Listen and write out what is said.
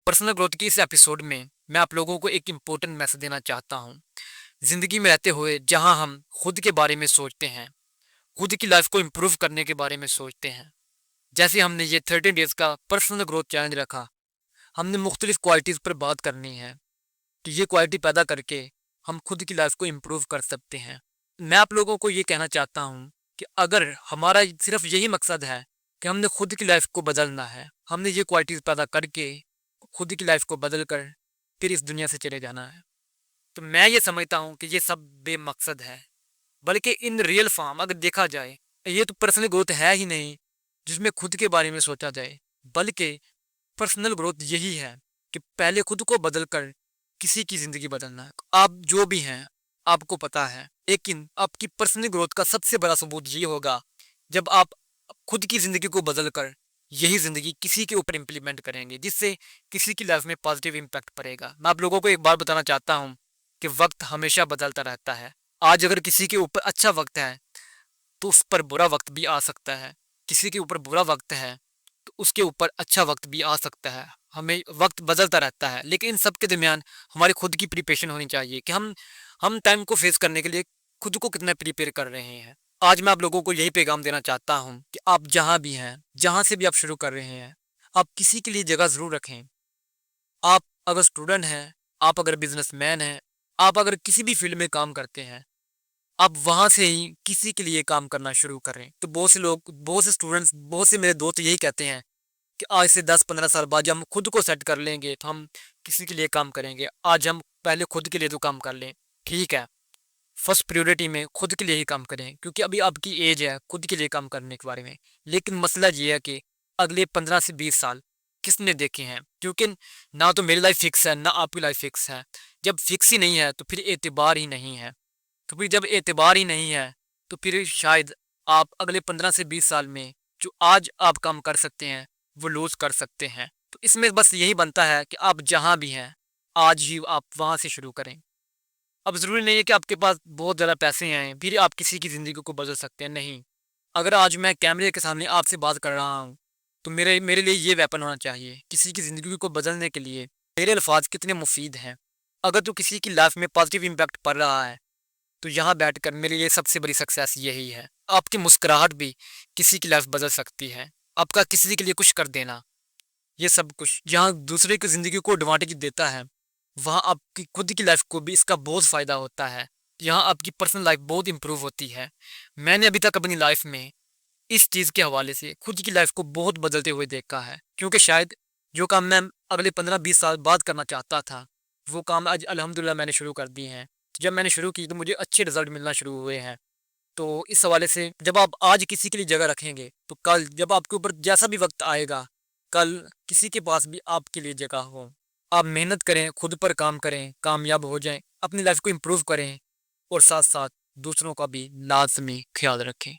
Personal growth की इस episode में मैं आप लोगों को एक इम्पोर्टेंट मैसेज देना चाहता हूँ। ज़िंदगी में रहते हुए जहाँ हम खुद के बारे में सोचते हैं, खुद की लाइफ को इम्प्रूव करने के बारे में सोचते हैं। जैसे हमने ये 13 डेज़ का पर्सनल ग्रोथ चैलेंज रखा, हमने मुख्तलिफ क्वालिटीज़ पर बात करनी है कि ये क्वालिटी पैदा करके हम खुद की लाइफ को इम्प्रूव कर सकते हैं। मैं आप लोगों को ये कहना चाहता हूँ कि अगर हमारा सिर्फ यही मकसद है कि हमने खुद की लाइफ को बदलना है, हमने ये क्वालिटीज़ पैदा करके खुद की लाइफ को बदल कर फिर इस दुनिया से चले जाना है, तो मैं ये समझता हूँ कि ये सब बेमकसद है। बल्कि इन रियल फॉर्म अगर देखा जाए, ये तो पर्सनल ग्रोथ है ही नहीं जिसमें खुद के बारे में सोचा जाए, बल्कि पर्सनल ग्रोथ यही है कि पहले खुद को बदल कर किसी की ज़िंदगी बदलना है। आप जो भी हैं आपको पता है, लेकिन आपकी पर्सनल ग्रोथ का सबसे बड़ा सबूत ये होगा जब आप खुद की ज़िंदगी को बदल कर यही ज़िंदगी किसी के ऊपर इम्प्लीमेंट करेंगे, जिससे किसी की लाइफ में पॉजिटिव इम्पैक्ट पड़ेगा। मैं आप लोगों को एक बार बताना चाहता हूँ कि वक्त हमेशा बदलता रहता है। आज अगर किसी के ऊपर अच्छा वक्त है तो उस पर बुरा वक्त भी आ सकता है, किसी के ऊपर बुरा वक्त है तो उसके ऊपर अच्छा वक्त भी आ सकता है। हमें वक्त बदलता रहता है, लेकिन इन सब के दरमियान हमारी खुद की प्रिपरेशन होनी चाहिए कि हम टाइम को फेस करने के लिए खुद को कितना प्रिपेयर कर रहे हैं। आज मैं आप लोगों को यही पैगाम देना चाहता हूँ कि आप जहाँ भी हैं, जहाँ से भी आप शुरू कर रहे हैं, आप किसी के लिए जगह ज़रूर रखें। आप अगर स्टूडेंट हैं, आप अगर बिजनेसमैन हैं, आप अगर किसी भी फील्ड में काम करते हैं, आप वहाँ से ही किसी के लिए काम करना शुरू करें। तो बहुत से लोग, बहुत से स्टूडेंट्स, बहुत से मेरे दोस्त यही कहते हैं कि आज से 10-15 साल बाद जब हम खुद को सेट कर लेंगे तो हम किसी के लिए काम करेंगे। आज हम पहले खुद के लिए तो काम कर लें। ठीक है, फर्स्ट प्रायोरिटी में खुद के लिए ही काम करें, क्योंकि अभी आपकी एज है खुद के लिए काम करने के बारे में। लेकिन मसला ये है कि अगले 15 से 20 साल किसने देखे हैं, क्योंकि ना तो मेरी लाइफ फिक्स है ना आपकी लाइफ फिक्स है। जब फिक्स ही नहीं है तो फिर एतबार ही नहीं है। तो फिर जब एतबार ही नहीं है तो फिर शायद आप अगले 15 से 20 साल में जो आज आप काम कर सकते हैं वो लूज़ कर सकते हैं। तो इसमें बस यही बनता है कि आप जहाँ भी हैं आज ही आप वहाँ से शुरू करें। अब ज़रूरी नहीं है कि आपके पास बहुत ज़्यादा पैसे हैं फिर आप किसी की ज़िंदगी को बदल सकते हैं, नहीं। अगर आज मैं कैमरे के सामने आपसे बात कर रहा हूँ तो मेरे मेरे लिए ये वेपन होना चाहिए किसी की ज़िंदगी को बदलने के लिए। मेरे अल्फाज कितने मुफीद हैं। अगर तो किसी की लाइफ में पॉजिटिव इम्पैक्ट पड़ रहा है तो यहाँ बैठकर मेरे लिए सबसे बड़ी सक्सेस यही है। आपकी मुस्कुराहट भी किसी की लाइफ बदल सकती है। आपका किसी के लिए कुछ कर देना, ये सब कुछ जहाँ दूसरे की ज़िंदगी को एडवांटेज देता है, वहाँ आपकी खुद की लाइफ को भी इसका बहुत फ़ायदा होता है। यहाँ आपकी पर्सनल लाइफ बहुत इम्प्रूव होती है। मैंने अभी तक अपनी लाइफ में इस चीज़ के हवाले से खुद की लाइफ को बहुत बदलते हुए देखा है, क्योंकि शायद जो काम मैं अगले 15-20 साल बाद करना चाहता था वो काम आज अल्हम्दुलिल्लाह मैंने शुरू कर दिए हैं। जब मैंने शुरू की तो मुझे अच्छे रिजल्ट मिलना शुरू हुए हैं। तो इस हवाले से जब आप आज किसी के लिए जगह रखेंगे तो कल जब आपके ऊपर जैसा भी वक्त आएगा, कल किसी के पास भी आपके लिए जगह हो। आप मेहनत करें, खुद पर काम करें, कामयाब हो जाएं, अपनी लाइफ को इम्प्रूव करें और साथ साथ दूसरों का भी लाजमी ख्याल रखें।